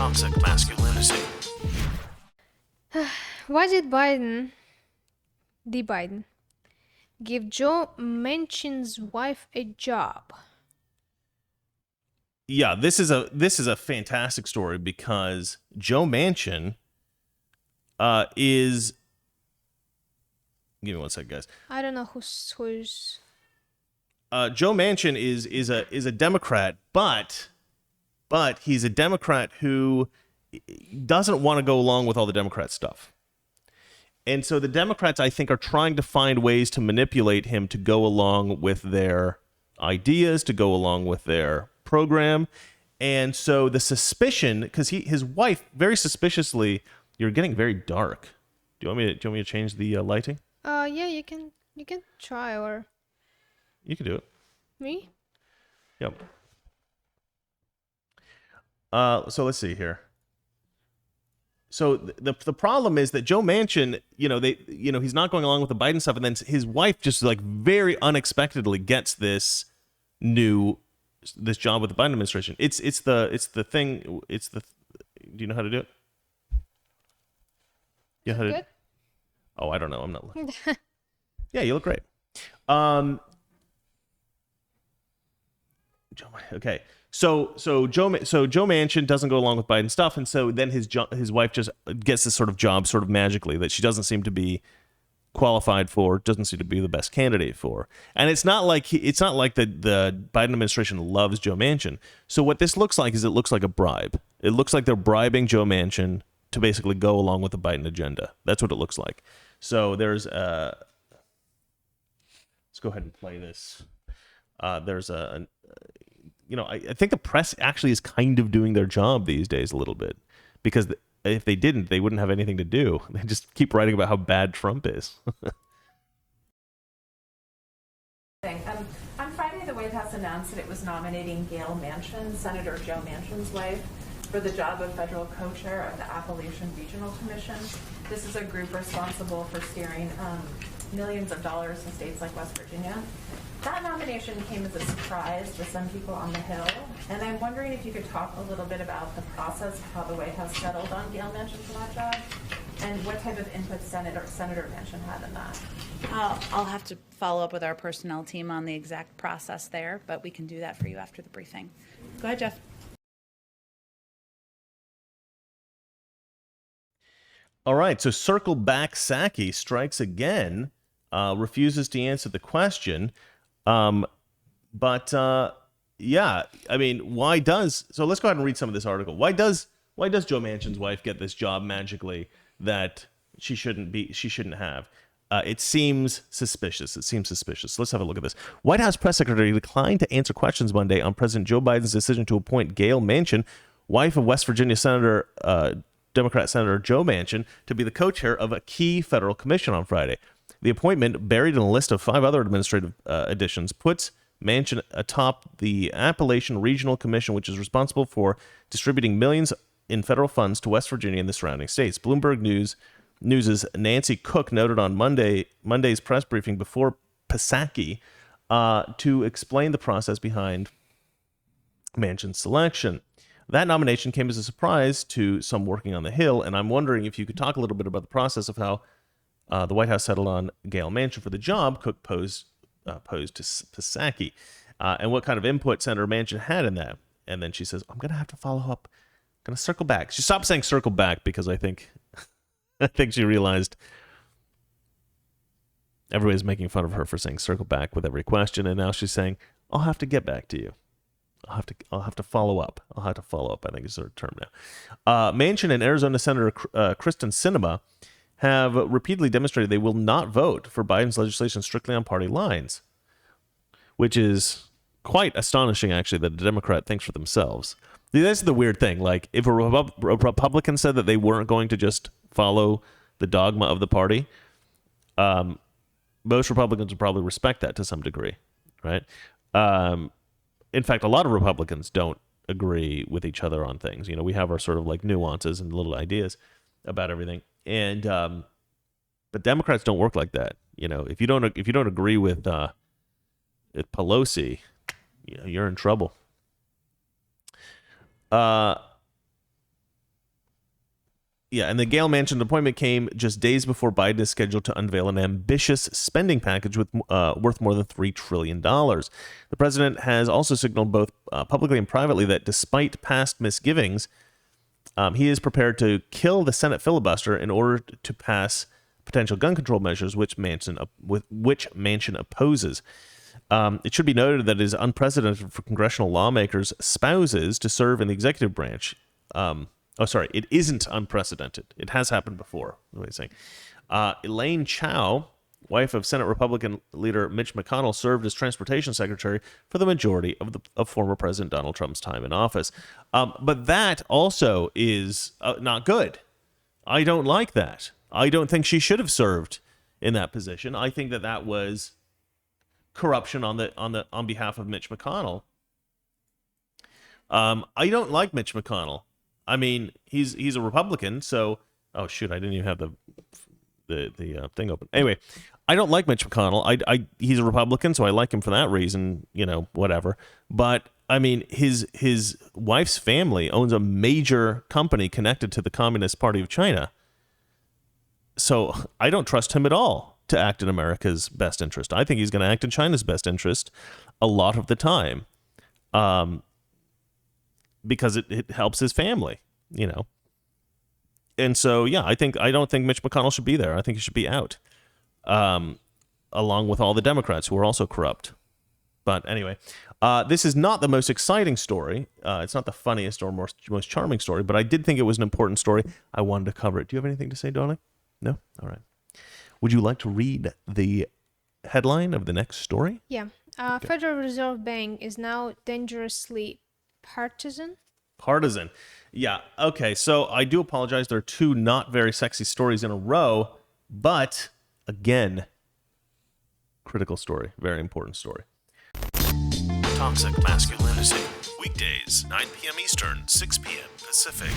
toxic masculinity. Why did Biden, give Joe Manchin's wife a job? Yeah, this is a fantastic story because Joe Manchin is. Give me one second, guys. I don't know who's. Joe Manchin is a Democrat, but he's a Democrat who doesn't want to go along with all the Democrat stuff. And so the Democrats, I think, are trying to find ways to manipulate him to go along with their ideas, to go along with their program. And so the suspicion, because his wife, very suspiciously, you're getting very dark. Do you want me to change the lighting? Yeah, you can try, or You can do it. me. Yep. So let's see here. So the problem is that Joe Manchin, he's not going along with the Biden stuff, and then his wife just like very unexpectedly gets this job with the Biden administration. It's the thing. Do you know how to do it? Yeah, how to? Good. Oh, I don't know. I'm not looking. Yeah, you look great. Okay. So Joe Manchin doesn't go along with Biden stuff, and so then his wife just gets this sort of job sort of magically that she doesn't seem to be qualified for, doesn't seem to be the best candidate for. And it's not like the Biden administration loves Joe Manchin. So what this looks like is it looks like a bribe. It looks like they're bribing Joe Manchin to basically go along with the Biden agenda. That's what it looks like. So there's let's go ahead and play this. There's I think the press actually is kind of doing their job these days a little bit, because if they didn't, they wouldn't have anything to do. They just keep writing about how bad Trump is. On Friday, the White House announced that it was nominating Gail Manchin, Senator Joe Manchin's wife, for the job of federal co-chair of the Appalachian Regional Commission. This is a group responsible for steering millions of dollars in states like West Virginia. That nomination came as a surprise to some people on the Hill, and I'm wondering if you could talk a little bit about the process of how the White House settled on Gail Manchin for that job, and what type of input Senator Manchin had in that. I'll have to follow up with our personnel team on the exact process there, but we can do that for you after the briefing. Go ahead, Jeff. All right, so circle back Psaki strikes again, refuses to answer the question. Yeah, I mean, so let's go ahead and read some of this article. Why does Joe Manchin's wife get this job magically that she shouldn't have? It seems suspicious. Let's have a look at this. White House press secretary declined to answer questions Monday on President Joe Biden's decision to appoint Gail Manchin, wife of West Virginia Democrat Senator Joe Manchin, to be the co-chair of a key federal commission on Friday. The appointment, buried in a list of 5 other administrative additions, puts Manchin atop the Appalachian Regional Commission, which is responsible for distributing millions in federal funds to West Virginia and the surrounding states. Bloomberg News' Nancy Cook noted on Monday's press briefing before Psaki to explain the process behind Manchin's selection. That nomination came as a surprise to some working on the Hill, and I'm wondering if you could talk a little bit about the process of how the White House settled on Gail Manchin for the job. Cook posed to Psaki, and what kind of input Senator Manchin had in that. And then she says, I'm going to have to follow up. I'm going to circle back. She stopped saying circle back because I think she realized everybody's making fun of her for saying circle back with every question, and now she's saying, I'll have to get back to you. I'll have to follow up. I think is her term now. Manchin and Arizona Senator Kristen Sinema have repeatedly demonstrated they will not vote for Biden's legislation strictly on party lines, which is quite astonishing, actually, that a Democrat thinks for themselves. This is the weird thing. Like, if a Republican said that they weren't going to just follow the dogma of the party, most Republicans would probably respect that to some degree, right? In fact, a lot of Republicans don't agree with each other on things. We have our sort of like nuances and little ideas about everything. And but Democrats don't work like that. If you don't agree with Pelosi, you're in trouble. Yeah, and the Gail Manchin appointment came just days before Biden is scheduled to unveil an ambitious spending package with worth more than $3 trillion. The president has also signaled both publicly and privately that despite past misgivings, he is prepared to kill the Senate filibuster in order to pass potential gun control measures, which Manchin opposes. It should be noted that it is unprecedented for congressional lawmakers' spouses to serve in the executive branch. It isn't unprecedented. It has happened before. What am I saying? Elaine Chao, wife of Senate Republican leader Mitch McConnell, served as transportation secretary for the majority of former President Donald Trump's time in office. But that also is not good. I don't like that. I don't think she should have served in that position. I think that was corruption on behalf of Mitch McConnell. I don't like Mitch McConnell. I mean, he's a Republican, so oh shoot, I didn't even have the thing open. Anyway, I don't like Mitch McConnell. He's a Republican, so I like him for that reason. Whatever. But I mean, his wife's family owns a major company connected to the Communist Party of China. So I don't trust him at all to act in America's best interest. I think he's going to act in China's best interest a lot of the time. Because it helps his family, And so, yeah, I don't think Mitch McConnell should be there. I think he should be out, along with all the Democrats who are also corrupt. But anyway, this is not the most exciting story. It's not the funniest or most charming story, but I did think it was an important story. I wanted to cover it. Do you have anything to say, darling? No? All right. Would you like to read the headline of the next story? Yeah. Federal Reserve Bank is now dangerously partisan. Yeah. Okay. So I do apologize. There are two not very sexy stories in a row, but again, critical story, very important story. Toxic Masculinity. Weekdays, 9 p.m. Eastern, 6 p.m. Pacific.